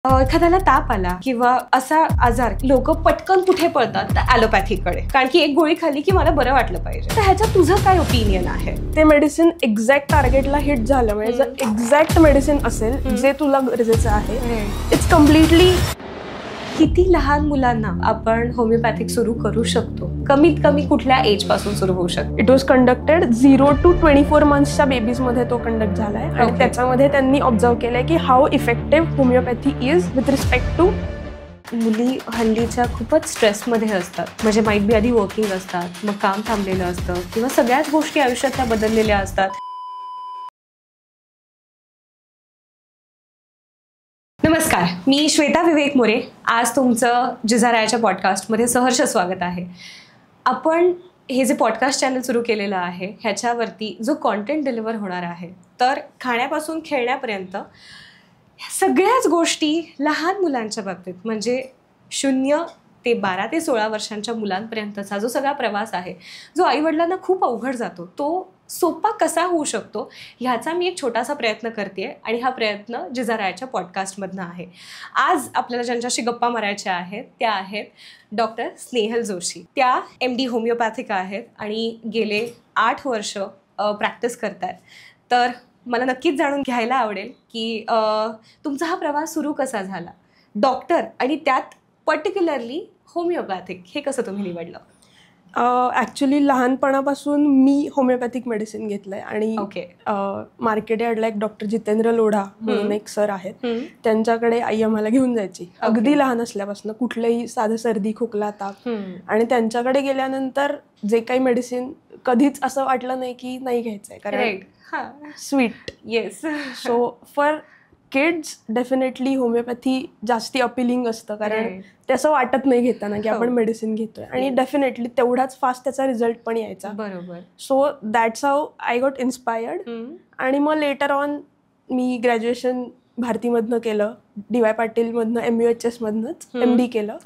एखाद्याला ताप आला किंवा असा आजार लोक पटकन कुठे पळतात तर ॲलोपॅथीकडे, कारण की एक गोळी खाल्ली की मला बरं वाटलं पाहिजे. तर ह्याच्यात तुझं काय ओपिनियन आहे? ते मेडिसिन एक्झॅक्ट टार्गेटला हिट झालं म्हणजे जर एक्झॅक्ट मेडिसिन असेल जे तुला गरजेचं आहे, इट्स कम्प्लिटली. किती लहान मुलांना आपण होमिओपॅथिक सुरू करू शकतो? कमीत कमी कुठल्या एज पासून सुरू होऊ शकतो? इट वॉज कंडक्टेड 0 to 24 मंथ्सच्या बेबीज मध्ये तो कंडक्ट झालाय आणि त्याच्यामध्ये त्यांनी ऑब्झर्व केलंय की how effective homeopathy is with respect to. मुली हल्लीच्या खूपच स्ट्रेसमध्ये असतात, म्हणजे माईट बी आधी वर्किंग असतात, मग काम थांबलेलं असतं किंवा सगळ्याच गोष्टी आयुष्यातल्या बदललेल्या असतात. नमस्कार, मी श्वेता विवेक मोरे. आज तुमचं जिजारायाच्या पॉडकास्टमध्ये सहर्ष स्वागत आहे. आपण हे जे पॉडकास्ट चॅनल सुरू केलेलं आहे ह्याच्यावरती जो कॉन्टेंट डिलिव्हर होणार आहे, तर खाण्यापासून खेळण्यापर्यंत सगळ्याच गोष्टी लहान मुलांच्या बाबतीत, म्हणजे 0 ते 12 ते 16 वर्षांच्या मुलांपर्यंतचा जो सगळा प्रवास आहे, जो आईवडिलांना खूप अवघड जातो, तो सोपा कसा होऊ शकतो ह्याचा मी एक छोटासा प्रयत्न करते आणि हा प्रयत्न जिजारायाच्या पॉडकास्टमधनं आहे. आज आपल्याला ज्यांच्याशी गप्पा मारायच्या आहेत त्या आहेत डॉक्टर स्नेहल जोशी. त्या MD होमिओपॅथिक आहेत आणि गेले 8 वर्ष प्रॅक्टिस करत आहेत. तर मला नक्कीच जाणून घ्यायला आवडेल की तुमचा हा प्रवास सुरू कसा झाला, डॉक्टर आणि त्यात पर्टिक्युलरली होमिओपॅथिक हे कसं तुम्ही निवडलं? ॲक्च्युली लहानपणापासून मी होमिओपॅथिक मेडिसिन घेतलंय आणि मार्केट यार्डला एक डॉक्टर जितेंद्र लोढा म्हणून एक सर आहेत, त्यांच्याकडे आई आम्हाला घेऊन जायची अगदी लहान असल्यापासून. कुठलंही साधं सर्दी खोकला ताप, आणि त्यांच्याकडे गेल्यानंतर जे काही मेडिसिन कधीच असं वाटलं नाही की नाही घ्यायचंय, कारण sweet. Yes. So for kids definitely homeopathy जास्ती अपिलिंग असतं, कारण ते असं वाटत नाही घेताना की आपण मेडिसिन घेतोय, आणि डेफिनेटली तेवढाच फास्ट त्याचा रिझल्ट पण यायचा. बरोबर. So that's how I got inspired. आणि मग लेटर ऑन मी ग्रॅज्युएशन भारतीमधनं केलं, DY पाटीलमधनं MUHS मधनंच MD केलं.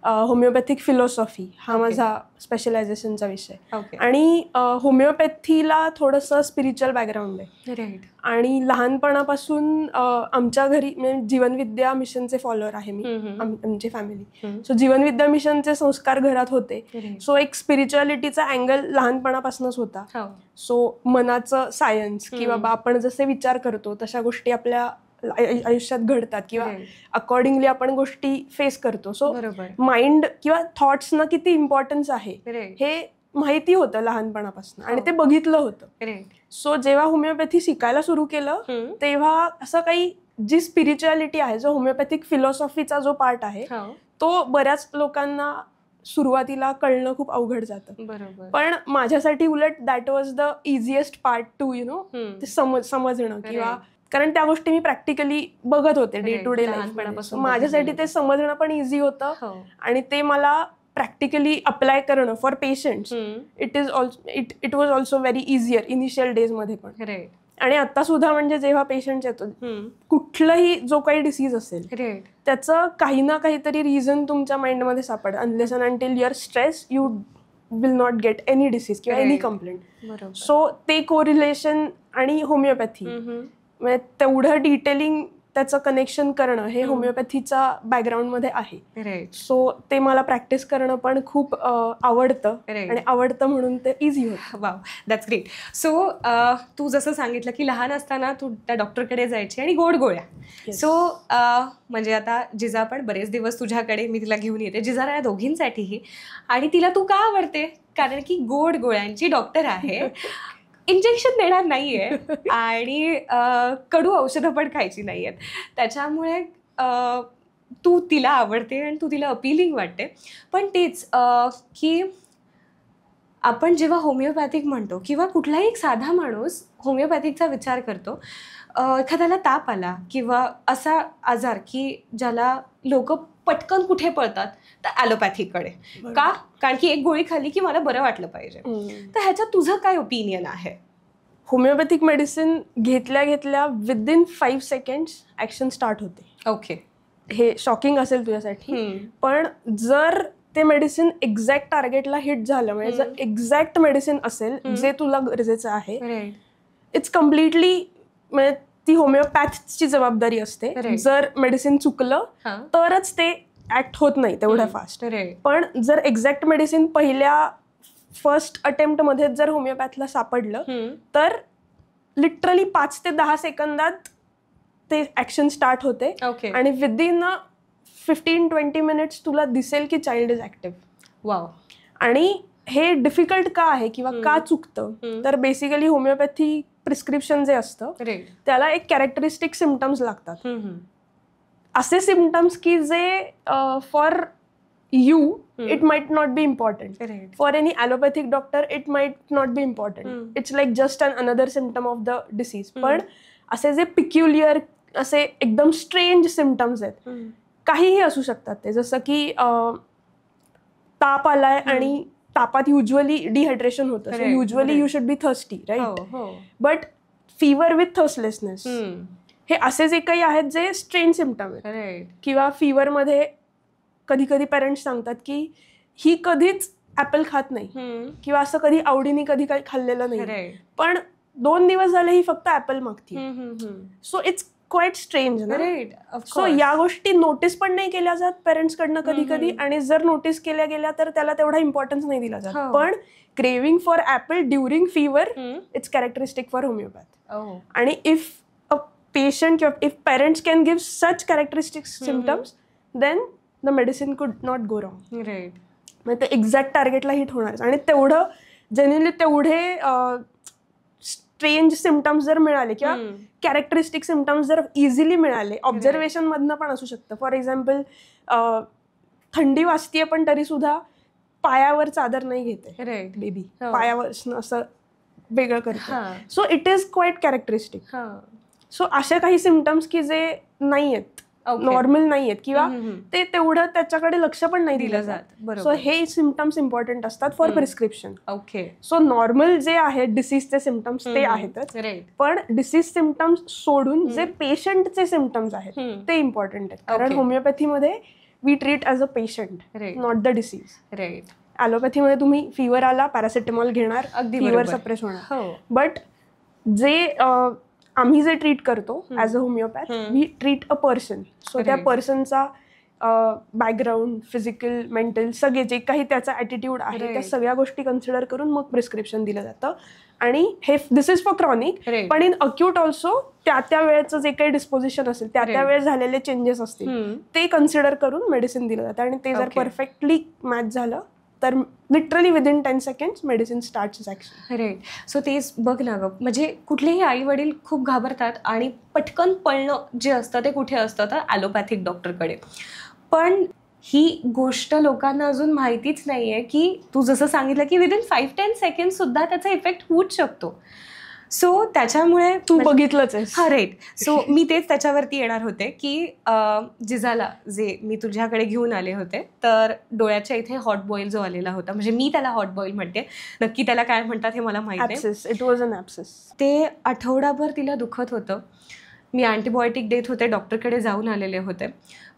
होमिओपॅथिक फिलॉसॉफी हा माझा स्पेशलायझेशनचा विषय. आणि होमिओपॅथीला थोडंसं स्पिरिच्युअल बॅकग्राऊंड आहे. आणि लहानपणापासून आमच्या घरी म्हणजे जीवनविद्या मिशनचे फॉलोअर आहे मी, आमची फॅमिली. सो जीवनविद्या मिशनचे संस्कार घरात होते. सो एक स्पिरिच्युअलिटीचा अँगल लहानपणापासूनच होता. सो मनाचं सायन्स की बाबा आपण जसे विचार करतो तशा गोष्टी आपल्या आयुष्यात घडतात किंवा अकॉर्डिंगली आपण गोष्टी फेस करतो. सो माइंड किंवा थॉट्सना किती इम्पॉर्टन्स आहे हे माहिती होतं लहानपणापासून आणि ते बघितलं होतं. सो जेव्हा होमिओपॅथी शिकायला सुरू केलं तेव्हा असं काही जी स्पिरिच्युअलिटी आहे, जो होमिओपॅथिक फिलॉसॉफीचा जो पार्ट आहे, तो बऱ्याच लोकांना सुरुवातीला कळणं खूप अवघड जातं. पण माझ्यासाठी उलट that was the easiest part two ते समजणं, किंवा कारण त्या गोष्टी मी प्रॅक्टिकली बघत होते डे टू डे लाईफमध्ये. माझ्यासाठी ते समजणं पण इझी होतं आणि ते मला प्रॅक्टिकली अप्लाय करणं for patients it was also very easier initial days मध्ये पण. आणि आता सुद्धा म्हणजे जेव्हा पेशंट येतो, कुठलंही जो काही डिसीज असेल त्याचं काही ना काहीतरी रिझन तुमच्या माइंडमध्ये सापड. Unless and until your stress you will not get any disease किंवा एनी कंप्लेंट. सो ते कोरिलेशन आणि होमिओपॅथी म्हणजे तेवढं डिटेलिंग त्याचं कनेक्शन करणं हे होमिओपॅथीचा बॅकग्राऊंडमध्ये आहे. सो ते मला प्रॅक्टिस करणं पण खूप आवडतं आणि आवडतं म्हणून ते इझी होतं. Wow, that's great. सो तू जसं सांगितलं की लहान असताना तू त्या डॉक्टरकडे जायची आणि गोड गोळ्या. सो म्हणजे आता जिजा पण बरेच दिवस तुझ्याकडे मी तिला घेऊन येते, जिजारा या दोघींसाठीही. आणि तिला तू का आवडते? कारण की गोड गोळ्यांची डॉक्टर आहे, इंजेक्शन देणार नाहीये आणि कडू औषधं पण खायची नाहीयेत. त्याच्यामुळे तू तिला आवडते आणि तू तिला अपिलिंग वाटते. पण तेच की आपण जेव्हा होमिओपॅथिक म्हणतो किंवा कुठलाही एक साधा माणूस होमिओपॅथिकचा विचार करतो, एखाद्याला ताप आला किंवा असा आजार की ज्याला लोक पटकन कुठे पळतात तर ॲलोपॅथीकडे, का? कारण की एक गोळी खाल्ली की मला बरं वाटलं पाहिजे. तर ह्याच्यात तुझं काय ओपिनियन आहे? होमिओपॅथिक मेडिसिन घेतल्या घेतल्या विदिन 5 सेकंड्स ऍक्शन स्टार्ट होते. हे शॉकिंग असेल तुझ्यासाठी, पण जर ते मेडिसिन एक्झॅक्ट टार्गेटला हिट झालं म्हणजे जर एक्झॅक्ट मेडिसिन असेल जे तुला गरजेचं आहे, इट्स कम्प्लिटली म्हणजे ती होमिओपॅथची जबाबदारी असते. जर मेडिसिन चुकलं तरच ते ऍक्ट होत नाही तेवढ्या फास्ट. पण जर एक्झॅक्ट मेडिसिन पहिल्या फर्स्ट अटेम्प्ट मध्ये जर होमिओपॅथला सापडलं तर लिटरली 5 ते 10 सेकंदात ते ऍक्शन स्टार्ट होते आणि विदिन 15-20 मिनिट्स तुला दिसेल की चाइल्ड इज ऍक्टिव्ह. वाव. आणि हे डिफिकल्ट का आहे किंवा का चुकतं, तर बेसिकली होमिओपॅथी प्रिस्क्रिप्शन जे असतं त्याला एक कॅरेक्टरिस्टिक सिम्पटम्स लागतात. असे सिम्पटम्स की जे for you it might not be important, for any allopathic doctor it might not be important. It's like just an another symptom of the disease. पण असे जे पिक्युलियर असे एकदम स्ट्रेंज सिम्पटम्स आहेत, काहीही असू शकतात ते. जसं की ताप आलाय आणि तापात युजली डिहायड्रेशन होतं, so usually you should be thirsty, right? But fever with thirstlessness, हे असे जे काही आहेत जे स्ट्रेंज सिम्पटम आहेत. किंवा फिवर मध्ये कधी कधी पेरेंट्स सांगतात की ही कधीच ऍपल खात नाही किंवा असं कधी आवडीने कधी काही खाल्लेलं नाही, पण 2 दिवस झाले ही फक्त ऍपल मागते. सो इट्स क्वाईट स्ट्रेंज ना. सो या गोष्टी नोटीस पण नाही केल्या जात पेरेंट्स कडनं कधी कधी, आणि जर नोटीस केल्या गेल्या तर त्याला तेवढा इम्पॉर्टन्स नाही दिला जात. पण craving for apple during fever it's characteristic for homeopath. आणि इफ अ पेशंट किंवा if parents can give such characteristic symptoms then the medicine could not go wrong. म्हणजे ते एक्झॅक्ट टार्गेटला हिट होणार. आणि तेवढं जेन्युअनली तेवढे स्ट्रेंज सिम्पटम्स जर मिळाले किंवा कॅरेक्टरिस्टिक सिम्पटम्स जर इझिली मिळाले, ऑब्झर्वेशन मधनं पण असू शकतं. फॉर एक्झाम्पल थंडी वाजतीये पण तरी सुद्धा पायावर चादर नाही घेते बेबी, पायावर असं वेगळं करतं. So it is quite characteristic. So असे काही सिम्पटम्स की जे नाही आहेत, नॉर्मल नाही आहेत किंवा ते तेवढं त्याच्याकडे लक्ष पण नाही दिलं जात. सो हे सिम्पटम्स इम्पॉर्टंट असतात फॉर प्रिस्क्रिप्शन. सो नॉर्मल जे आहेत डिसीजचे सिम्पटम्स ते आहेतच, पण डिसीज सिम्पटम्स सोडून जे पेशंटचे सिम्पटम्स आहेत ते इम्पॉर्टंट आहेत. कारण होमिओपॅथीमध्ये we treat as a patient, not the disease. ॲलोपॅथीमध्ये तुम्ही फिवर आला पॅरासिटामॉल घेणार, फिवर सप्रेस होणार. बट जे आम्ही जे ट्रीट करतो as a homeopath, we treat a person. So त्या पर्सनचा बॅकग्राऊंड, फिजिकल, मेंटल, सगळे जे काही त्याचा ॲटिट्यूड आहे त्या सगळ्या गोष्टी कन्सिडर करून मग प्रिस्क्रिप्शन दिलं जातं. आणि हे दिस इज फॉर क्रॉनिक, पण इन अक्यूट ऑल्सो त्या वेळेचं जे काही डिस्पोजिशन असेल, त्या वेळेस झालेले चेंजेस असतील ते कन्सिडर करून मेडिसिन दिलं जातं. आणि ते जर परफेक्टली मॅच झालं तर literally within 10 seconds medicine starts action. Right. So तेच बघ ना गं, म्हणजे कुठलेही आई वडील खूप घाबरतात आणि पटकन पळणं जे असतं ते कुठे असतं तर ॲलोपॅथिक डॉक्टरकडे. पण ही गोष्ट लोकांना अजून माहितीच नाही आहे की तू जसं सांगितलं की विदिन 5-10 सेकंड सुद्धा त्याचा इफेक्ट होऊच शकतो. सो त्याच्यामुळे तू बघितलंच आहे. हा, राईट. सो मी तेच त्याच्यावरती येणार होते की जिजाला जे मी तुझ्याकडे घेऊन आले होते, तर डोळ्याच्या इथे हॉट बॉईल जो आलेला होता, म्हणजे मी त्याला हॉट बॉईल म्हणते, नक्की त्याला काय म्हणतात हे मला माहिती आहे. It was an abscess. ते आठवडाभर तिला दुखत होतं. मी अँटीबायोटिक देत होते, डॉक्टरकडे जाऊन आलेले होते.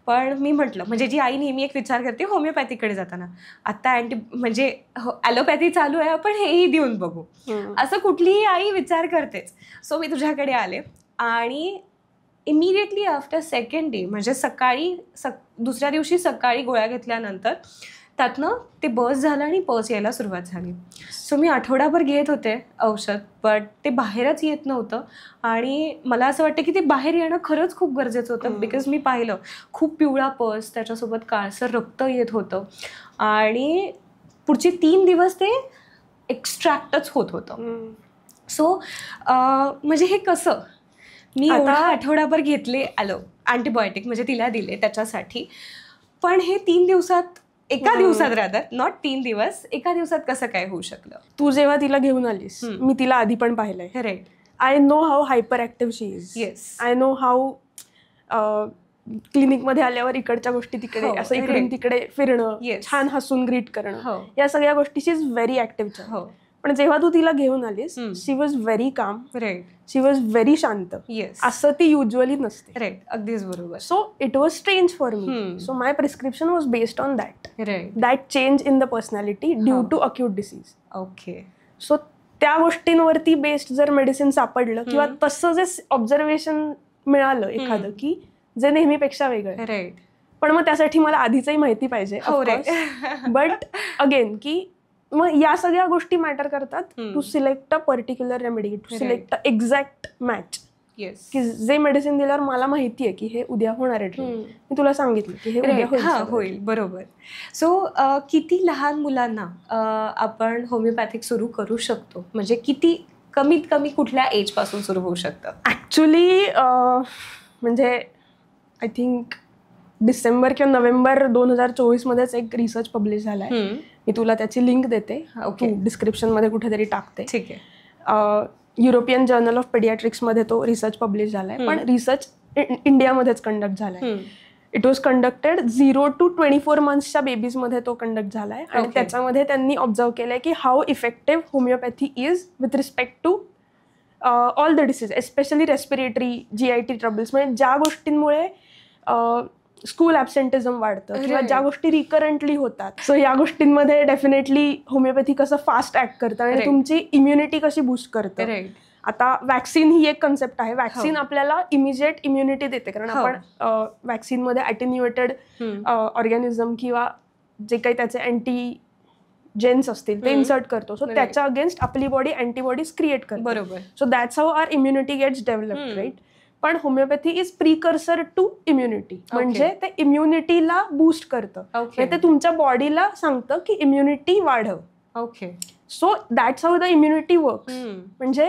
पण मी म्हटलं, म्हणजे जी आई नेहमी एक विचार करते होमिओपॅथीकडे जाताना, आता म्हणजे ॲलोपॅथी चालू आहे, आपण हेही देऊन बघू, असं कुठलीही आई विचार करतेच. सो मी तुझ्याकडे आले आणि इमिडिएटली आफ्टर सेकंड डे, म्हणजे दुसऱ्या दिवशी सकाळी गोळ्या घेतल्यानंतर त्यातनं ते बस झालं आणि पस यायला सुरुवात झाली. सो मी आठवडाभर घेत होते औषध, बट ते बाहेरच येत नव्हतं. आणि मला असं वाटतं की ते बाहेर येणं खरंच खूप गरजेचं होतं, बिकॉज मी पाहिलं खूप पिवळा पस, त्याच्यासोबत काळसर रक्त येत होतं आणि पुढचे 3 दिवस ते एक्स्ट्रॅक्टच होत होतं. सो म्हणजे हे कसं, मी एवढा आठवडाभर घेतले अँटीबायोटिक, म्हणजे तिला दिले त्याच्यासाठी, पण हे 3 दिवसात, एका दिवसात रादर, नॉट 3 दिवस, एका दिवसात कसं काय होऊ शकलं? तू जेव्हा तिला घेऊन आलीस, मी तिला आधी पण पाहिलंय. Right. I know how hyperactive she is. Yes. I know how क्लिनिकमध्ये आल्यावर इकडच्या गोष्टी तिकडे, असं इकडून तिकडे फिरणं, छान हसून ग्रीट करणं, या सगळ्या गोष्टी शी इज व्हेरी ऍक्टिव्ह. पण जेव्हा तू तिला घेऊन आलीस, शी वॉज व्हेरी काम, शी वॉज व्हेरी शांत. असं ती युजली नसते. राईट, अगदीच बरोबर. So it was strange for me. So my prescription was based on that change in the personality due to acute disease. Okay. So त्या गोष्टींवरती बेस्ड जर मेडिसिन सापडलं किंवा तसं जे ऑब्झर्वेशन मिळालं एखादं की जे नेहमीपेक्षा वेगळं, राईट, पण मग त्यासाठी मला आधीचही माहिती पाहिजे. बट अगेन की मग या सगळ्या गोष्टी मॅटर करतात to select a particular remedy, to select a exact match. की जे मेडिसिन दिल्यावर मला माहितीये की हे उद्या होणार आहे, मी तुला सांगितलं की हे उद्या होईल. बरोबर. सो किती लहान मुलांना आपण होमिओपॅथिक सुरू करू शकतो, म्हणजे किती कमीत कमी कुठल्या एज पासून सुरू होऊ शकतं? ऍक्च्युली म्हणजे आय थिंक डिसेंबर किंवा नोव्हेंबर 2024 मध्येच एक रिसर्च पब्लिश झालाय. मी तुला त्याची लिंक देते, डिस्क्रिप्शन मध्ये कुठेतरी टाकते. ठीक आहे. युरोपियन जर्नल ऑफ पेडियाट्रिक्स मध्ये तो रिसर्च पब्लिश झालाय, पण रिसर्च इंडियामध्येच कंडक्ट झालाय. इट वॉज कंडक्टेड 0 to 24 मंथ्सच्या बेबीजमध्ये तो कंडक्ट झालाय. आणि त्याच्यामध्ये त्यांनी ऑब्झर्व केलंय की how effective homeopathy is with respect to all the disease, especially respiratory, GIT troubles, म्हणजे ज्या गोष्टींमुळे स्कूल ॲब्सेंटिझम वाढतं किंवा ज्या गोष्टी रिकरंटली होतात. सो या गोष्टींमध्ये डेफिनेटली होमिओपॅथी कसं फास्ट ऍक्ट करतं आणि तुमची इम्युनिटी कशी बूस्ट करतं. आता वॅक्सिन ही एक कन्सेप्ट आहे. वॅक्सिन आपल्याला इमिजिएट इम्युनिटी देते, कारण आपण वॅक्सिनमध्ये ॲटेन्युएटेड ऑर्गॅनिझम किंवा जे काही त्याचे अँटीजेन्स असतील ते इन्सर्ट करतो. सो त्याच्या अगेन्स्ट आपली बॉडी अँटीबॉडीज क्रिएट करते. बरोबर. So that's how our immunity gets developed, right. पण homeopathy is precursor to immunity, म्हणजे ते इम्युनिटीला बूस्ट करतं. ते तुमच्या बॉडीला सांगतं की इम्युनिटी वाढव. Okay. So that's how the immunity works. म्हणजे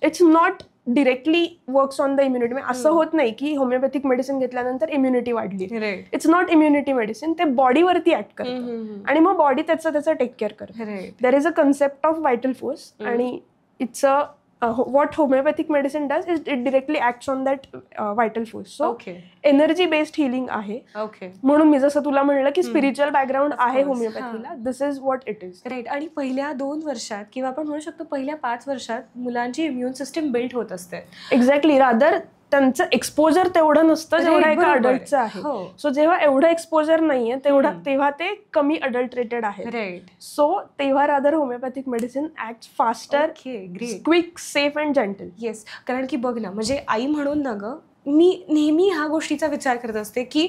it's not directly works on the immunity. असं होत नाही की होमिओपॅथिक मेडिसिन घेतल्यानंतर इम्युनिटी वाढली. It's not immunity medicine. ते बॉडीवरती ऍक्ट करतं आणि मग बॉडी त्याचं टेक केअर करतं. There is a concept of vital force आणि it's a what homeopathic medicine does is it directly acts on that vital force. So energy based healing आहे. म्हणून मी जसं तुला म्हणलं की स्पिरिच्युअल बॅकग्राऊंड आहे होमिओपॅथीला, this is what it is. Right. आणि पहिल्या 2 वर्षात किंवा आपण म्हणू शकतो पहिल्या 5 वर्षात मुलांची इम्युन सिस्टीम बिल्ड होत असते. एक्झॅक्टली. रादर त्यांचं एक्सपोजर तेवढं नसतं जेवढं एका अडल्टचं आहे. सो जेव्हा एवढं एक्सपोजर नाहीये तेव्हा ते कमी अडल्ट्रेटेड आहे. सो तेव्हा rather homeopathic medicine act faster, quick, safe and gentle. Yes. कारण की बघ ना, म्हणजे आई म्हणून ना ग, मी नेहमी ह्या गोष्टीचा विचार करत असते की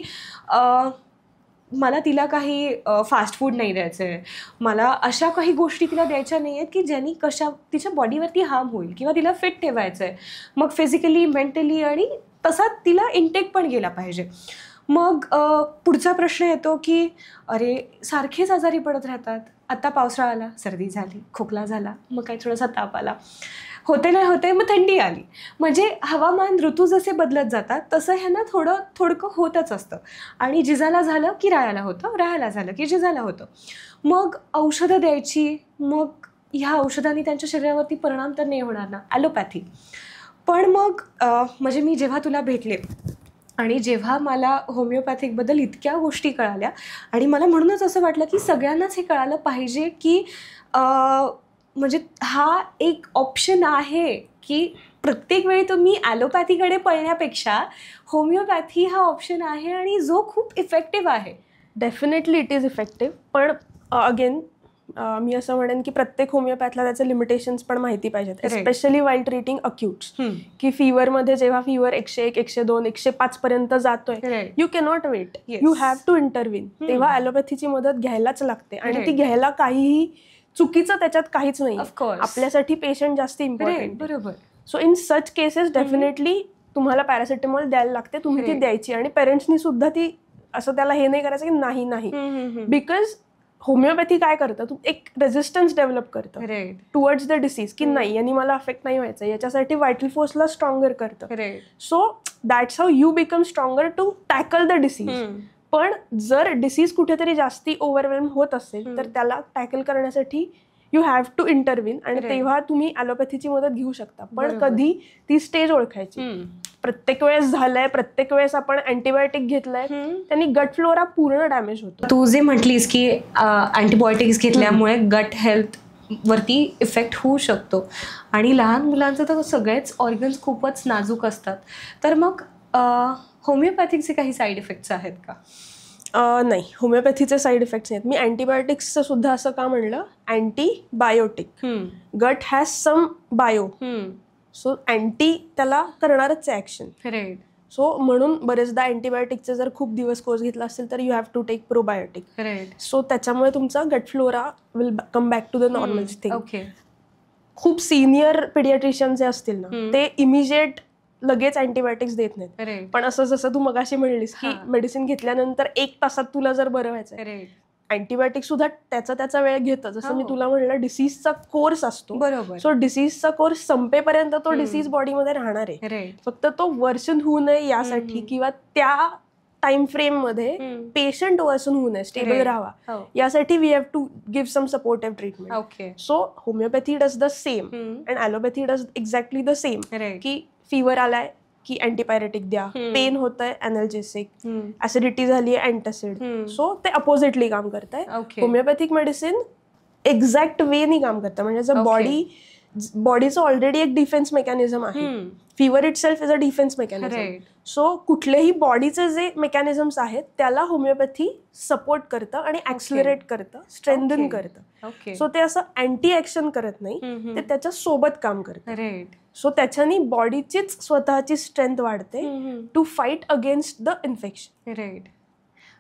मला तिला काही फास्ट फूड नाही द्यायचं आहे, मला अशा काही गोष्टी तिला द्यायच्या नाही आहेत की ज्यांनी तिच्या बॉडीवरती हार्म होईल, किंवा तिला फिट ठेवायचं आहे, मग फिजिकली, मेंटली, आणि तसा तिला इंटेक पण गेला पाहिजे. मग पुढचा प्रश्न येतो की अरे सारखेच आजारी पडत राहतात. आता पावसाळा आला, सर्दी झाली, खोकला झाला, मग काही थोडासा ताप आला, होते नाही होते, मग थंडी आली. म्हणजे हवामान, ऋतू जसे बदलत जातात तसं ह्यांना थोडकं होतच असतं. आणि जिजाला झालं की रायाला होतं, रायाला झालं की जिजाला होतं. मग औषधं द्यायची, मग ह्या औषधांनी त्यांच्या शरीरावरती परिणाम तर नाही होणार ना, ॲलोपॅथी. पण मग म्हणजे मी जेव्हा तुला भेटले आणि जेव्हा मला होमिओपॅथिकबद्दल इतक्या गोष्टी कळाल्या, आणि मला म्हणूनच असं वाटलं की सगळ्यांनाच हे कळालं पाहिजे की म्हणजे हा एक ऑप्शन आहे की प्रत्येक वेळी तुम्ही ॲलोपॅथीकडे पळण्यापेक्षा होमिओपॅथी हा ऑप्शन आहे आणि जो खूप इफेक्टिव्ह आहे. Definitely it is effective. पण अगेन मी असं म्हणेन की प्रत्येक होमिओपॅथला त्याचे लिमिटेशन्स पण माहिती पाहिजेत, एस्पेशली वाईल ट्रीटिंग अक्यूट्स. की फीवरमध्ये जेव्हा फीवर 101, 102, 105 पर्यंत जातोय, you cannot wait, you have to intervene. तेव्हा ॲलोपॅथीची मदत घ्यायलाच लागते, आणि ती घ्यायला काहीही चुकीचं त्याच्यात काहीच नाही. आपल्यासाठी पेशंट जास्त इम्पॉर्टंट. बरोबर. So in such cases definitely तुम्हाला पॅरासिटामॉल द्यायला लागते, तुम्ही ती द्यायची. आणि पेरेंट्सनी सुद्धा ती असं त्याला हे नाही करायचं की नाही, बिकॉज होमिओपॅथी काय करतं, एक रेझिस्टन्स डेव्हलप करतं टुवर्ड्स द डिसीज, की नाही यांनी मला अफेक्ट नाही व्हायचं, याच्यासाठी व्हायटल फोर्सला स्ट्रॉंगर करतं. So that's how you become stronger to tackle the disease. पण जर डिसीज कुठेतरी जास्ती ओव्हरवेल्म होत असेल तर त्याला टॅकल करण्यासाठी यू हॅव टू इंटरव्हीन, आणि तेव्हा तुम्ही ॲलोपॅथीची मदत घेऊ शकता. पण कधी ती स्टेज ओळखायची. प्रत्येक वेळेस झालंय, प्रत्येक वेळेस आपण अँटीबायोटिक घेतलंय, त्यांनी गट फ्लोरा पूर्ण डॅमेज होतो. तू जे म्हटलीस की अँटीबायोटिक्स घेतल्यामुळे गट हेल्थ वरती इफेक्ट होऊ शकतो, आणि लहान मुलांचं तर सगळेच ऑर्गन्स खूपच नाजूक असतात, तर मग होमिओपॅथिकचे काही साईड इफेक्ट्स आहेत का? नाही, होमिओपॅथीचे साईड इफेक्ट्स नाहीत. मी अँटीबायोटिक्सचं सुद्धा असं का म्हणलं, antibiotic, gut has some bio, so anti त्याला करणारच आहे ऍक्शन. राईट. सो म्हणून बरेचदा अँटीबायोटिकचा जर खूप दिवस कोर्स घेतला असेल तर you have to take probiotic. Right. So त्याच्यामुळे तुमचा gut flora will come back to the normal thing. Okay. खूप सिनियर पेडियाट्रिशियन जे असतील ना, ते इमिजिएट लगेच अँटीबायोटिक्स देत नाहीत. पण असं जसं तू मगाशी म्हणलीस की मेडिसिन घेतल्यानंतर 1 तासात तुला जर बरं व्हायचं, अँटीबायोटिक सुद्धा त्याचा वेळ घेतं. जसं मी तुला म्हणलं, डिसीजचा कोर्स असतो. बरोबर. सो डिसीजचा कोर्स संपेपर्यंत तो डिसीज बॉडीमध्ये राहणार आहे. फक्त तो वर्सन होऊ नये यासाठी किंवा त्या टाइम फ्रेम मध्ये पेशंट वर्सन होऊ नये, स्टेबल राहावा यासाठी we have to give some supportive treatment. Okay. So homeopathy does the same and allopathy does exactly the same. की फीवर आलाय की अँटीपायरेटिक द्या, पेन होतंय अॅनल्जेसिक, ऍसिडिटी झाली आहे अँटासिड. सो ते अपोजिटली काम करत आहे. होमिओपॅथिक मेडिसिन एक्झॅक्ट वेनी काम करतं. म्हणजे जर बॉडीचं ऑलरेडी एक डिफेन्स मेकॅनिझम आहे, fever it self is a defence mechanism. So कुठलेही बॉडीचे जे मेकॅनिझम्स आहेत त्याला होमिओपॅथी सपोर्ट करतं आणि ऍक्सिलरेट करतं, स्ट्रेंथन करतं. सो ते असं अँटी ऍक्शन करत नाही, ते त्याच्या सोबत काम करतं. सो त्याच्यानी बॉडीचीच स्वतःची स्ट्रेंथ वाढते to fight against the infection. Right.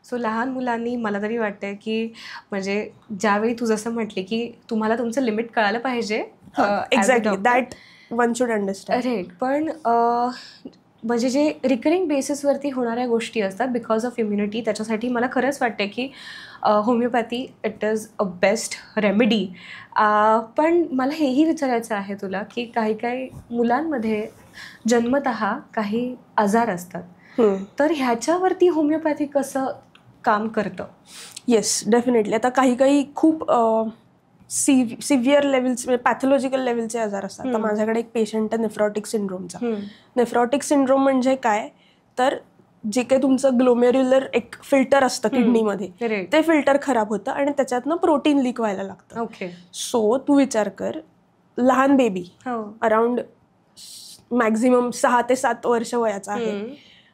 So लहान मुलांनी मला तरी वाटतंय की म्हणजे ज्यावेळी तू जसं म्हटली की तुम्हाला तुमचं लिमिट कळालं पाहिजे. Exactly that one should understand. Right. पण म्हणजे जे रिकरिंग बेसिसवरती होणाऱ्या गोष्टी असतात बिकॉज ऑफ इम्युनिटी, त्याच्यासाठी मला खरंच वाटतं की homeopathy it is a best remedy. पण मला हेही विचारायचं आहे तुला की काही मुलांमध्ये जन्मतः काही आजार असतात, तर ह्याच्यावरती होमिओपॅथी कसं काम करतं? Yes, definitely. आता काही खूप सिव्हिअर लेवलचे पॅथॉलॉजिकल लेवलचे आजार असतात. आता माझ्याकडे एक पेशंट आहे नेफ्रॉटिक सिंड्रोमचा. नेफ्रॉटिक सिंड्रोम म्हणजे काय, तर जे काही तुमचं ग्लोमेरुलर एक फिल्टर असतं किडनीमध्ये, ते फिल्टर खराब होतं आणि त्याच्यातनं प्रोटीन लीक व्हायला लागतं. सो तू विचार कर, लहान बेबी अराउंड मॅक्झिमम 6 ते 7 वर्ष वयाचा आहे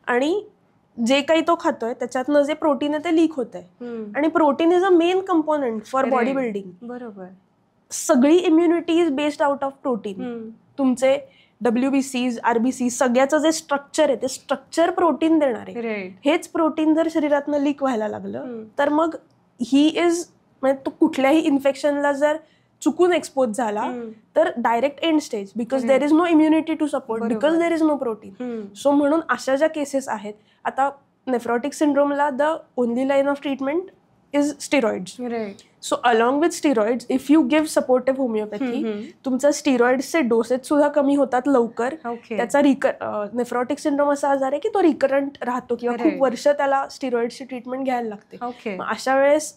आणि जे काही तो खातोय त्याच्यातनं जे प्रोटीन आहे ते लीक होत आहे. आणि protein is a main component for body building. बरोबर. सगळी immunity is based out of protein. तुमचे WBCs, RBC सगळ्याचं जे स्ट्रक्चर आहे ते स्ट्रक्चर प्रोटीन देणार आहे. हेच प्रोटीन जर शरीरातनं लीक व्हायला लागलं तर मग ही इज म्हणजे तो कुठल्याही इन्फेक्शनला जर चुकून एक्सपोज झाला तर direct end stage, because there is no immunity to support, because there is no protein. So म्हणून अशा ज्या केसेस आहेत, आता नेफ्रॉटिक सिंड्रोमला the only line of treatment is steroids. So along with steroids if you give supportive homeopathy, तुमचा स्टिरॉइड्सचे doses सुद्धा कमी होतात लवकर. त्याचा नेफ्रॉटिक सिंड्रोम असा आजार आहे की तो रिकरंट राहतो किंवा खूप वर्ष त्याला स्टिरॉइड्सची ट्रीटमेंट घ्यायला लागते. अशा वेळेस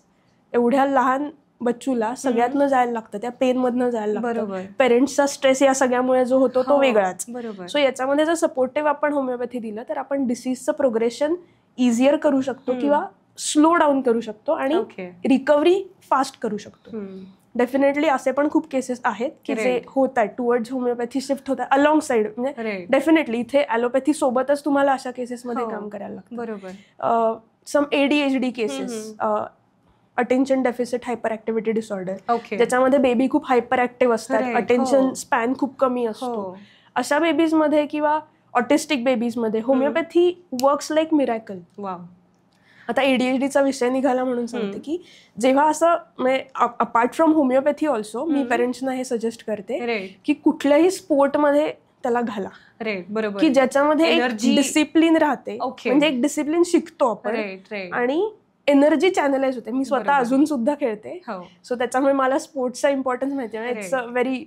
एवढ्या लहान बच्चूला सगळ्यातनं जायला लागतं, त्या पेन मधनं जायला लागतं. पेरेंट्सचा स्ट्रेस या सगळ्यामुळे जो होतो तो वेगळाच. सो याच्यामध्ये जर सपोर्टिव्ह आपण होमिओपॅथी दिलं तर आपण डिसीजचं प्रोग्रेशन इझियर करू शकतो किंवा स्लो डाऊन करू शकतो आणि रिकव्हरी फास्ट करू शकतो. डेफिनेटली असे पण खूप केसेस आहेत की जे होत आहेत टुवर्ड्स होमिओपॅथी शिफ्ट होत आहे अलॉंग साईड. म्हणजे डेफिनेटली इथे ॲलोपॅथी सोबतच तुम्हाला अशा केसेसमध्ये काम करायला लागतं. बरोबर. Some ADHD cases, attention deficit hyperactivity disorder, ज्याच्यामध्ये बेबी खूप हायपर ऍक्टिव्ह असतात, अटेन्शन स्पॅन खूप कमी असतो. अशा बेबीजमध्ये किंवा ऑटिस्टिक बेबीजमध्ये होमिओपॅथी वर्क्स लाईक मिरॅकल. आता ADHDचा विषय निघाला म्हणून सांगते की जेव्हा असं म्हणजे अपार्ट फ्रॉम होमिओपॅथी ऑल्सो मी पेरेंट्सना हे सजेस्ट करते की कुठल्याही स्पोर्टमध्ये त्याला घाला. बरोबर. की ज्याच्यामध्ये एक डिसिप्लिन राहते, म्हणजे एक डिसिप्लिन शिकतो आपण आणि एनर्जी चॅनलाइज होते. मी स्वतः अजून सुद्धा खेळते, सो त्याच्यामुळे मला स्पोर्ट्सचा इम्पॉर्टन्स माहिती आहे. It's a very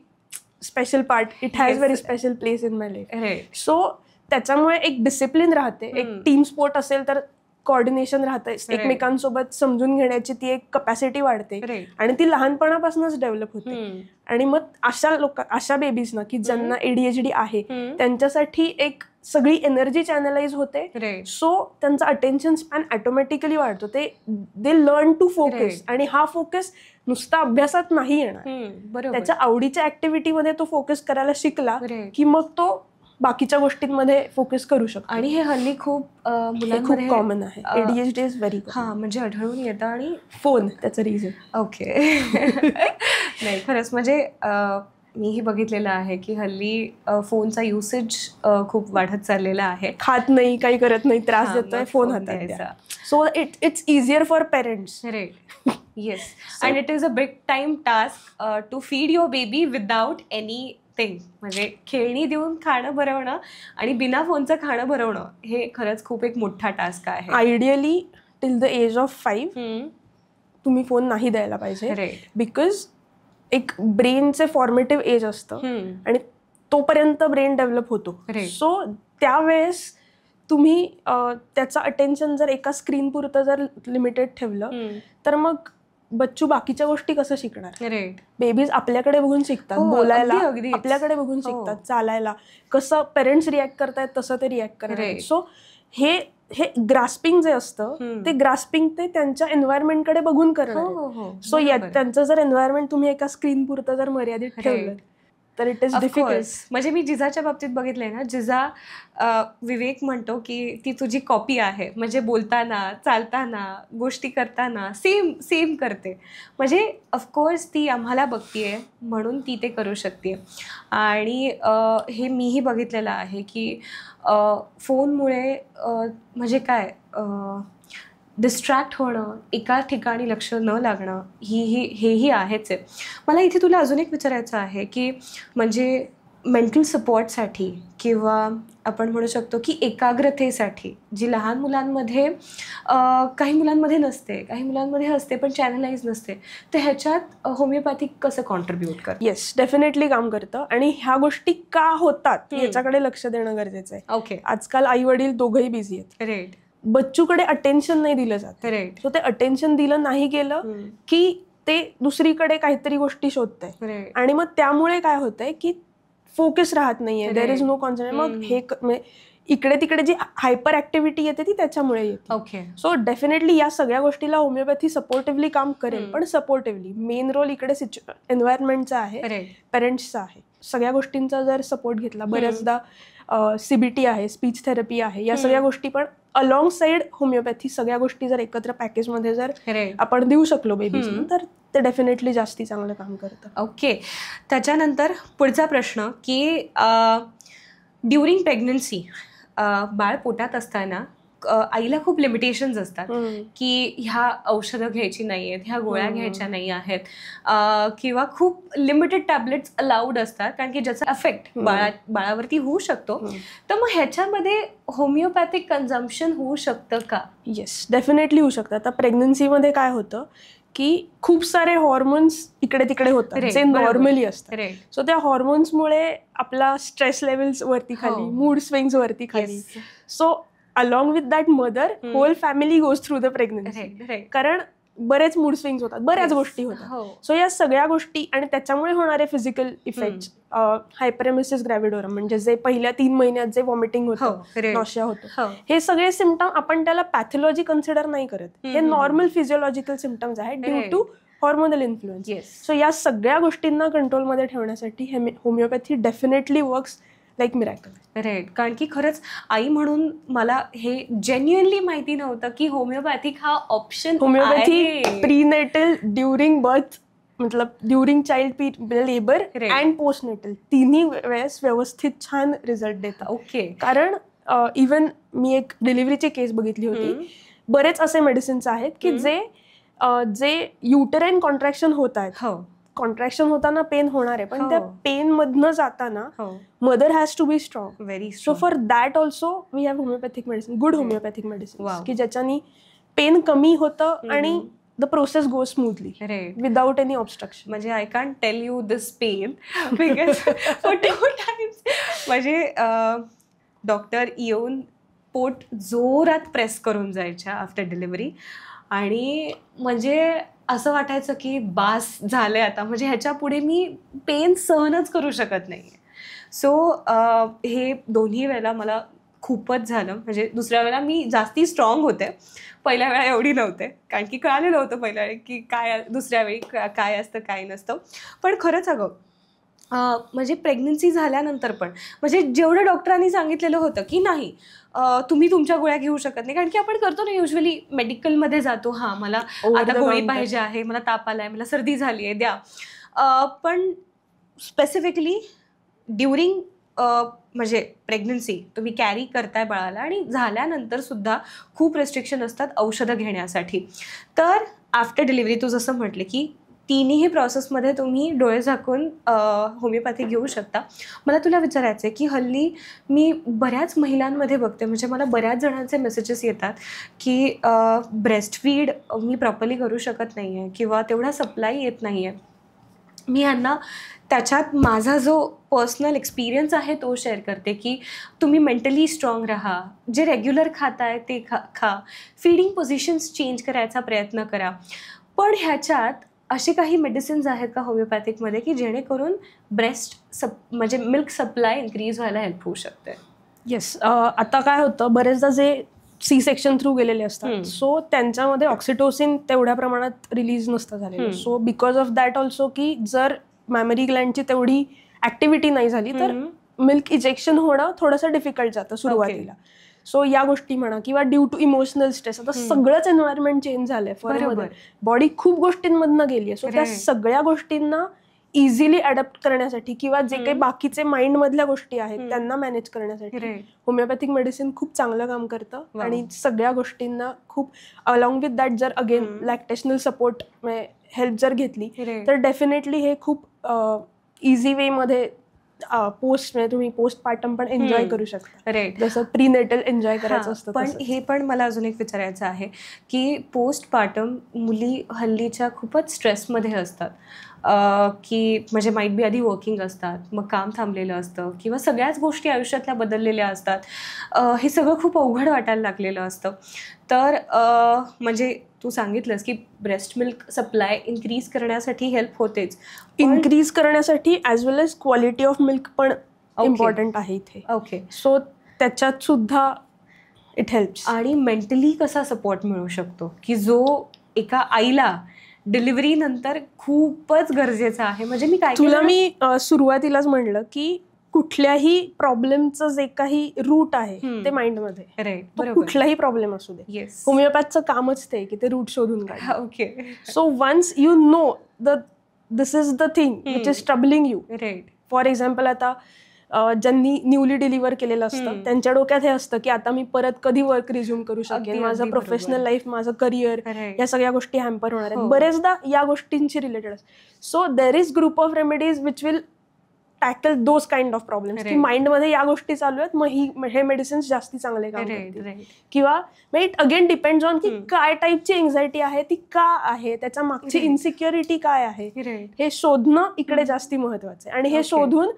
special part, it has very special place in my life. So त्याच्यामुळे एक डिसिप्लिन राहते. एक टीम स्पोर्ट असेल तर कॉर्डिनेशन राहतं, एकमेकांसोबत समजून घेण्याची ती एक कपॅसिटी वाढते आणि ती लहानपणापासूनच डेव्हलप होते. आणि मग अशा बेबीजना की ज्यांना ADHD आहे त्यांच्यासाठी एक सगळी एनर्जी चॅनलाइज होते. सो त्यांचा अटेन्शन स्पॅन ऑटोमॅटिकली वाढतो. दे लर्न टू फोकस आणि हा फोकस नुसता अभ्यासात नाही येणार. त्याच्या आवडीच्या ऍक्टिव्हिटीमध्ये तो फोकस करायला शिकला की मग तो बाकीच्या गोष्टींमध्ये फोकस करू शकतो. आणि हे हल्ली खूप मुलांमध्ये कॉमन आहे. ADHD इज व्हेरी हां, म्हणजे आढळून येतं. आणि फोन त्याचं रिझन. ओके. नाही, खरंच म्हणजे मीही बघितलेलं आहे की हल्ली फोनचा युसेज खूप वाढत चाललेला आहे. खात नाही, काही करत नाही, त्रास देतोय, फोन हातात द्या. So it's easier for parents. Right. Yes. And it is a big time task to feed your baby without anything. म्हणजे खेळणी देऊन खाणं भरवणं आणि बिना फोनचं खाणं भरवणं हे खरंच खूप एक मोठा टास्क आहे. Ideally till the age of 5 तुम्ही फोन नाही द्यायला पाहिजे. बिकॉज एक ब्रेनचे फॉर्मेटिव्ह एज असतं आणि तोपर्यंत ब्रेन डेव्हलप होतो. सो त्यावेळेस तुम्ही त्याचं अटेन्शन जर एका स्क्रीन पुरतं जर लिमिटेड ठेवलं तर मग बच्चू बाकीच्या गोष्टी कसं शिकणार. बेबीज आपल्याकडे बघून शिकतात, बोलायला आपल्याकडे बघून शिकतात, चालायला कसं पेरेंट्स रिॲक्ट करतायत तसं ते रिॲक्ट करतात. सो हे ग्रास्पिंग जे असतं ते ग्रास्पिंग ते त्यांच्या एन्व्हायरमेंटकडे बघून करणार. सो त्यांचं जर एन्व्हायरमेंट तुम्ही एका स्क्रीन पुरतं जर मर्यादित ठेवलं तर इट इज डिफिकल्ट. म्हणजे मी जिजाच्या बाबतीत बघितलंय ना, जिजा विवेक म्हणतो की ती तुझी कॉपी आहे. म्हणजे बोलताना, चालताना, गोष्टी करताना सेम करते. म्हणजे ऑफकोर्स ती आम्हाला बघतीये म्हणून ती ते करू शकते. आणि हे मीही बघितलेलं आहे की फोनमुळे म्हणजे काय डिस्ट्रॅक्ट होणं, एका ठिकाणी लक्ष न लागणं हेही आहेच आहे. मला इथे तुला अजून एक विचारायचं आहे की म्हणजे मेंटल सपोर्टसाठी किंवा आपण म्हणू शकतो की एकाग्रतेसाठी जी लहान मुलांमध्ये काही मुलांमध्ये नसते, काही मुलांमध्ये असते पण चॅनलाइज नसते, तर ह्याच्यात होमिओपॅथिक कसं कॉन्ट्रीब्यूट करतं? येस, डेफिनेटली काम करतं. आणि ह्या गोष्टी का होतात याच्याकडे लक्ष देणं गरजेचं आहे. ओके. आजकाल आई वडील दोघंही बिझी आहेत. राईट. बच्चूकडे अटेन्शन नाही दिलं जात. राईट. सो ते अटेन्शन दिलं नाही गेलं की ते दुसरीकडे काहीतरी गोष्टी शोधतंय आणि मग त्यामुळे काय होतंय की फोकस राहत नाहीये, देर इज नो कॉन्सन्ट्रेशन. मग हे इकडे तिकडे जी हायपर ऍक्टिव्हिटी येते ती त्याच्यामुळे येते. ओके. सो डेफिनेटली या सगळ्या गोष्टीला होमिओपॅथी सपोर्टिव्हली काम करेल, पण सपोर्टिव्हली. मेन रोल इकडे एन्व्हायरमेंटचा आहे, पेरेंट्सचा आहे. सगळ्या गोष्टींचा जर सपोर्ट घेतला, बऱ्याचदा CBT आहे, स्पीच थेरपी आहे, या सगळ्या गोष्टी पण अलॉंग साईड होमिओपॅथी सगळ्या गोष्टी जर एकत्र पॅकेजमध्ये जर आपण देऊ शकलो बेबीजना तर ते डेफिनेटली जास्ती चांगलं काम करतं. ओके. त्याच्यानंतर पुढचा प्रश्न की ड्युरिंग प्रेग्नन्सी बाळ पोटात असताना आईला खूप लिमिटेशन्स असतात की ह्या औषधं घ्यायची नाही आहेत, ह्या गोळ्या घ्यायच्या नाही आहेत, किंवा खूप लिमिटेड टॅबलेट्स अलाउड असतात कारण की ज्याचा अफेक्ट बाळावरती होऊ शकतो. तर मग ह्याच्यामध्ये होमिओपॅथिक कन्झम्पशन होऊ शकतं का? येस, डेफिनेटली होऊ शकतं. आता प्रेग्नन्सीमध्ये काय होतं की खूप सारे हॉर्मोन्स इकडे तिकडे होतात जे नॉर्मली असतात. सो त्या हॉर्मोन्समुळे आपला स्ट्रेस लेवल्स वरती खाली, मूड स्विंग्स वरती खाली. So along with that mother whole family goes through the pregnancy. कारण बरेच मूड स्विंग्स होतात, बऱ्याच गोष्टी होतात. सो या सगळ्या गोष्टी आणि त्याच्यामुळे होणारे फिजिकल इफेक्ट, हायपरेमेसिस ग्रॅव्हिडोरम म्हणजे जे पहिल्या 3 महिन्यात जे वॉमिटिंग होतं, नॉशिया होतो, हे सगळे सिम्पटम आपण त्याला पॅथॉलॉजी कन्सिडर नाही करत. हे नॉर्मल फिजिओलॉजिकल सिम्पटम्स आहेत due to hormonal influence. So या सगळ्या गोष्टींना कंट्रोलमध्ये ठेवण्यासाठी homeopathy definitely works like miracle. Right. कारण की खरंच आई म्हणून मला हे जेन्युअनली माहिती नव्हतं की होमिओपॅथिक हा option. Homeopathy prenatal, during birth, मतलब during child labour and postnatal तिन्ही वेळेस व्यवस्थित छान रिझल्ट देतात. ओके. कारण इवन मी एक डिलिव्हरीची केस बघितली होती. बरेच असे मेडिसिन्स आहेत की जे युटराईन कॉन्ट्रॅक्शन होत आहेत, कॉन्ट्रॅक्शन होताना पेन होणार आहे, पण त्या पेन मधनं जाताना mother has to be strong. Very. So for that also we have homeopathic medicine, good homeopathic medicine की ज्याच्यानी पेन कमी होतं आणि the process goes smoothly without any obstruction. म्हणजे I can't tell you this pain because for 2 times म्हणजे doctor येऊन पोट जोरात प्रेस करून जायच्या आफ्टर डिलिव्हरी आणि म्हणजे असं वाटायचं की बास झालंय आता, म्हणजे ह्याच्या पुढे मी पेन सहनच करू शकत नाही. सो हे दोन्ही वेळेला मला खूपच झालं. म्हणजे दुसऱ्या वेळेला मी जास्ती स्ट्रॉंग होते, पहिल्या वेळा एवढी नव्हते कारण की कळालेलं होतं पहिल्या वेळी की काय दुसऱ्या वेळी काय असतं काय नसतं. पण खरंच अगं म्हणजे प्रेग्नन्सी झाल्यानंतर पण म्हणजे जेवढं डॉक्टरांनी सांगितलेलं होतं की नाही तुम्ही तुमच्या गोळ्या घेऊ शकत नाही, कारण की आपण करतो ना युजली मेडिकलमध्ये जातो, हां मला आता गोळी पाहिजे आहे, मला ताप आला आहे, मला सर्दी झाली आहे, द्या. पण स्पेसिफिकली ड्युरिंग म्हणजे प्रेग्नन्सी तुम्ही कॅरी करताय बाळाला आणि झाल्यानंतर सुद्धा खूप रेस्ट्रिक्शन असतात औषधं घेण्यासाठी. तर आफ्टर डिलिव्हरी तू जसं म्हटले की तिन्ही प्रोसेसमध्ये तुम्ही डोळे झाकून होमिओपॅथी घेऊ शकता. मला तुला विचारायचं आहे की हल्ली मी बऱ्याच महिलांमध्ये बघते, म्हणजे मला बऱ्याच जणांचे मेसेजेस येतात की ब्रेस्ट फीड मी प्रॉपरली करू शकत नाही आहे किंवा तेवढा सप्लाय येत नाही आहे. मी यांना त्याच्यात माझा जो पर्सनल एक्सपिरियन्स आहे तो शेअर करते की तुम्ही मेंटली स्ट्रॉंग राहा, जे रेग्युलर खाताय ते खा, फीडिंग पोझिशन्स चेंज करायचा प्रयत्न करा. पण ह्याच्यात असे काही मेडिसिन्स आहेत का होमिओपॅथिकमध्ये की जेणेकरून ब्रेस्ट म्हणजे मिल्क सप्लाय इन्क्रीज व्हायला हेल्प होऊ शकते? येस. आता काय होतं, बरेचदा जे सी सेक्शन थ्रू गेलेले असतात, सो त्यांच्यामध्ये ऑक्सिटोसिन तेवढ्या प्रमाणात रिलीज नसतं झालेलं. So because of that also की जर मॅमरी ग्लँडची तेवढी ऍक्टिव्हिटी नाही झाली तर मिल्क इजेक्शन होणं थोडंसं डिफिकल्ट जातं सुरुवातीला. सो या गोष्टी म्हणा किंवा ड्यू टू इमोशनल स्ट्रेस, आता सगळंच एन्व्हायरमेंट चेंज झालंय फॉरमध्ये, बॉडी खूप गोष्टींमधनं गेली आहे. सो त्या सगळ्या गोष्टींना इझिली अडॅप्ट करण्यासाठी किंवा जे काही बाकीचे माइंड मधल्या गोष्टी आहेत त्यांना मॅनेज करण्यासाठी होमिओपॅथिक मेडिसिन खूप चांगलं काम करतं. आणि सगळ्या गोष्टींना खूप अलॉंग विथ दॅट जर अगेन लॅक्टेशनल सपोर्ट हेल्प जर घेतली तर डेफिनेटली हे खूप इझी वे मध्ये पोस्ट म्हणजे तुम्ही पोस्टपार्टम पण एन्जॉय करू शकता, राईट, जसं प्रीनेटल एन्जॉय करायचं असतं. पण हे पण मला अजून एक विचारायचं आहे की पोस्टपार्टम मुली हल्लीच्या खूपच स्ट्रेसमध्ये असतात की म्हणजे माईट बी आधी वर्किंग असतात, मग काम थांबलेलं असतं किंवा सगळ्याच गोष्टी आयुष्यातल्या बदललेल्या असतात, हे सगळं खूप अवघड वाटायला लागलेलं असतं. तर म्हणजे तू सांगितलंस की ब्रेस्ट मिल्क सप्लाय इन्क्रीज करण्यासाठी हेल्प होतेच, इन्क्रीज करण्यासाठी as well as quality of milk पण इम्पॉर्टंट आहे इथे. ओके. सो त्याच्यात सुद्धा इट हेल्प्स. आणि मेंटली कसा सपोर्ट मिळू शकतो की जो एका आईला डिलिव्हरी नंतर खूपच गरजेचं आहे? म्हणजे मी काय तुला मी सुरुवातीलाच म्हणलं की कुठल्याही प्रॉब्लेमचं जे काही रूट आहे ते माइंडमध्ये, राईट, कुठलाही प्रॉब्लेम असू दे, होमिओपॅथचं कामच ते की ते रूट शोधून काढा. Okay. So once you know this is the thing which is troubling you, right. For example आता ज्यांनी न्यूली डिलिव्हर केलेलं असतं त्यांच्या डोक्यात हे असतं की आता मी परत कधी वर्क रिझ्यूम करू शकेन, माझं प्रोफेशनल लाईफ, माझं करिअर, या सगळ्या गोष्टी हॅम्पर होणार आहेत. बरेचदा या गोष्टींशी रिलेटेड असतं. So there is group of remedies which will tackle those kind of problems की माइंडमध्ये या गोष्टी चालू आहेत, मग हे मेडिसिन्स जास्ती चांगले काम करतील. किंवा इट अगेन डिपेंड्स ऑन की काय टाईपची एन्झायटी आहे, ती का आहे, त्याच्या मागची इन्सिक्युरिटी काय आहे, हे शोधणं इकडे जास्ती महत्वाचं आहे. आणि हे शोधून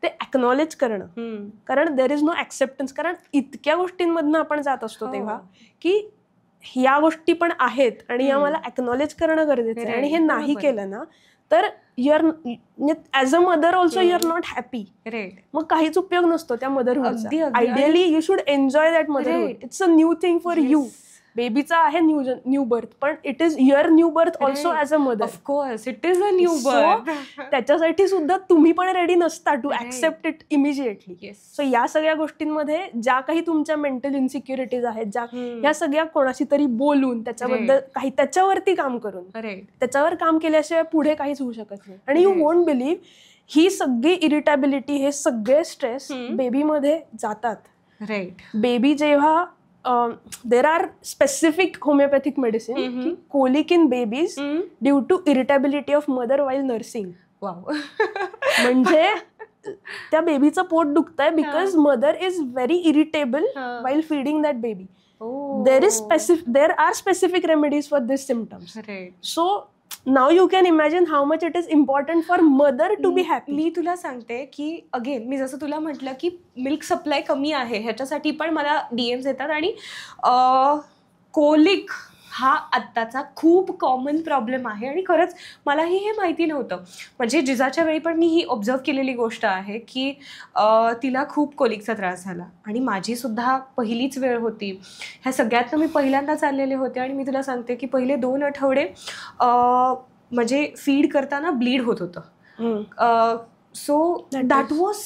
ते एक्नॉलेज करणं, कारण देर इज नो ऍक्सेप्टन्स. कारण इतक्या गोष्टींमधनं आपण जात असतो तेव्हा की या गोष्टी पण आहेत आणि या मला एक्नॉलेज करणं गरजेचं आहे. आणि हे नाही केलं ना तर your as a mother also you are not happy, मग काहीच उपयोग नसतो त्या मदरहूडचा. Ideally you should enjoy that motherhood. It's a new thing for you. बेबीचा आहे न्यू बर्थ, पण it is your new birth also as a mother. Of course it is a new birth. त्याच्यासाठी सुद्धा तुम्ही पण रेडी नसता to accept it immediately. So या सगळ्या गोष्टींमध्ये ज्या काही तुमच्या मेंटल इन्सिक्युरिटीज आहेत, ज्या या सगळ्या कोणाशी तरी बोलून त्याच्याबद्दल काही त्याच्यावरती काम करून, त्याच्यावर काम केल्याशिवाय पुढे काहीच होऊ शकत नाही. आणि यू वोंट बिलीव्ह, ही सगळी इरिटेबिलिटी, हे सगळे स्ट्रेस बेबीमध्ये जातात. राईट. बेबी जेव्हा there are specific homeopathic medicine colic in babies due to irritability of mother while nursing. Wow. म्हणजे त्या बेबीचं पोट दुखतंय because mother is very irritable while feeding that baby. There are specific remedies for these symptoms. Right. So now you can imagine how much it is important for mother to be happy. मी तुला सांगते की again मी जसं तुला म्हटलं की milk supply कमी आहे ह्याच्यासाठी पण मला DMs येतात. आणि कोलिक हा आत्ताचा खूप कॉमन प्रॉब्लेम आहे. आणि खरंच मलाही हे माहिती नव्हतं. म्हणजे जिजाच्या वेळी पण मी ही ऑब्झर्व केलेली गोष्ट आहे की तिला खूप कोलिकचा त्रास झाला. आणि माझी सुद्धा पहिलीच वेळ होती. ह्या सगळ्यातनं मी पहिल्यांदा चाललेले होते. आणि मी तुला सांगते की पहिले 2 आठवडे म्हणजे फीड करताना ब्लीड होत होतं. So that was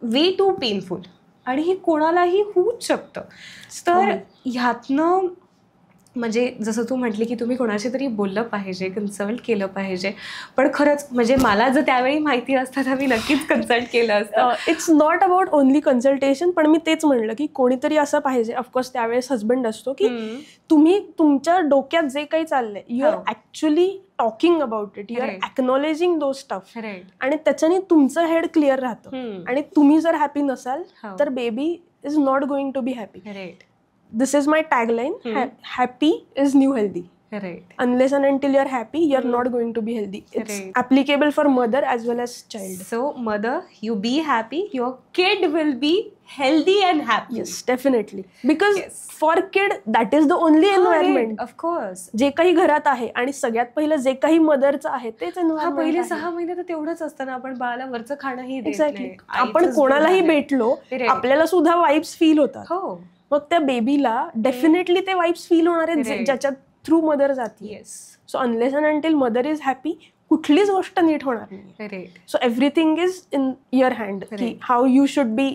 way too painful आणि हे कोणालाही होऊच शकतं. तर ह्यातनं म्हणजे जसं तू म्हटली की तुम्ही कोणाशी तरी बोललं पाहिजे, कन्सल्ट केलं पाहिजे, पण खरंच म्हणजे मला जर त्यावेळी माहिती असतं तर मी नक्कीच कन्सल्ट केलं असतं. It's not about only consultation, पण मी तेच म्हणलं की कोणीतरी असं पाहिजे. ऑफकोर्स त्यावेळेस हजबंड असतो की तुम्ही तुमच्या डोक्यात जे काही चाललंय you are actually talking about it, you are acknowledging those stuff, आणि त्याच्याने तुमचं हेड क्लिअर राहतं. आणि तुम्ही जर हॅपी नसाल तर baby is not going to be happy. This is my tagline. Happy is new healthy. Right. Unless and until you're happy, you're not going to be healthy. It's applicable for mother as well as child. So mother, you be happy, your kid will be healthy and happy. Yes, definitely. Because for kid, that is the only environment. Of course. जे काही घरात आहे आणि सगळ्यात पहिलं जे काही मदरचं आहे तेच environment. पहिले 6 महिने तर तेवढंच असतं ना, आपण बाळाला वरचं खाणंही देत नाही. आपण कोणालाही भेटलो आपल्याला सुद्धा वाइब्स फील होतात. हो. मग त्या बेबीला डेफिनेटली ते वाइब्स फील होणार आहेत ज्याच्यात थ्रू मदर जाते. So unless and until mother is happy कुठलीच गोष्ट नीट होणार नाही. So everything is in your hand की how you should be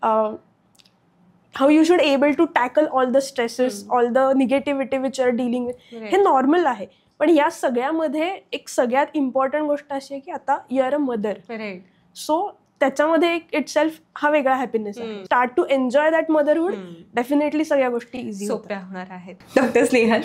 how you should able to tackle all the stresses, all the negativity which are dealing with. हे normal आहे, पण या सगळ्यामध्ये एक सगळ्यात इम्पॉर्टंट गोष्ट अशी आहे की आता you are a mother. So त्याच्यामध्ये एक इट सेल्फ हा वेगळा हॅपीनेस आहे. Start to enjoy that motherhood. Definitely सगळ्या गोष्टी इझी सोप्या होणार आहेत. डॉक्टर स्नेहल,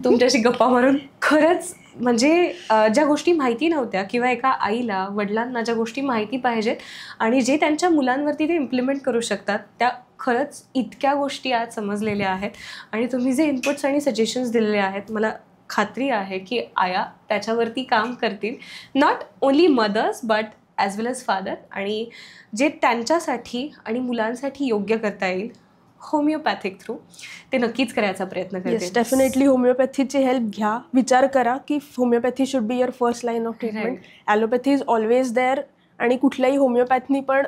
तुमच्याशी गप्पा मारून खरंच म्हणजे ज्या गोष्टी माहिती नव्हत्या किंवा एका आईला वडिलांना ज्या गोष्टी माहिती पाहिजेत आणि जे त्यांच्या मुलांवरती ते इम्प्लिमेंट करू शकतात त्या खरंच इतक्या गोष्टी आज समजलेल्या आहेत. आणि तुम्ही जे इनपुट्स आणि सजेशन्स दिलेले आहेत मला खात्री आहे की आया त्याच्यावरती काम करतील. Not only mothers but as well as father, आणि जे त्यांच्यासाठी आणि मुलांसाठी योग्य करता येईल होमिओपॅथिक थ्रू ते नक्कीच करायचा प्रयत्न करते. डेफिनेटली होमिओपॅथीची हेल्प घ्या. विचार करा की homeopathy should be your first line of treatment. Allopathy is always there, आणि कुठल्याही होमिओपॅथनी पण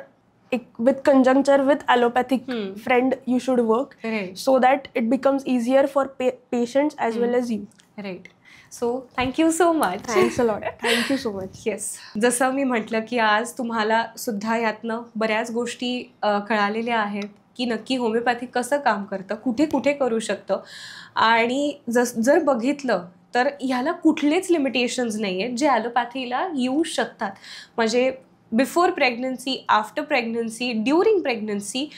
एक with conjuncture with allopathic friend you should work so that it becomes easier for patients as well as you. Right. So thank you so much. Thanks a lot. Thank you so much. Yes, जसं मी म्हटलं की आज तुम्हाला सुद्धा यातनं बऱ्याच गोष्टी कळालेल्या आहेत की नक्की होमिओपॅथी कसं काम करतं, कुठे कुठे करू शकतं, आणि जर बघितलं तर ह्याला कुठलेच लिमिटेशन्स नाही आहेत जे ॲलोपॅथीला येऊ शकतात. म्हणजे before pregnancy, after pregnancy, during pregnancy,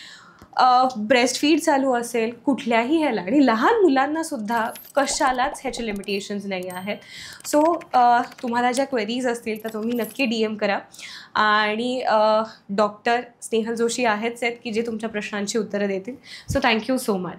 breast feed चालू असेल कुठल्याही ह्याला, आणि लहान मुलांना सुद्धा कशालाच ह्याचे लिमिटेशन्स नाही आहेत. सो तुम्हाला ज्या क्वेरीज असतील तर तुम्ही नक्की DM करा, आणि डॉक्टर स्नेहल जोशी आहेच आहेत की जे तुमच्या प्रश्नांची उत्तरं देतील. So thank you so much.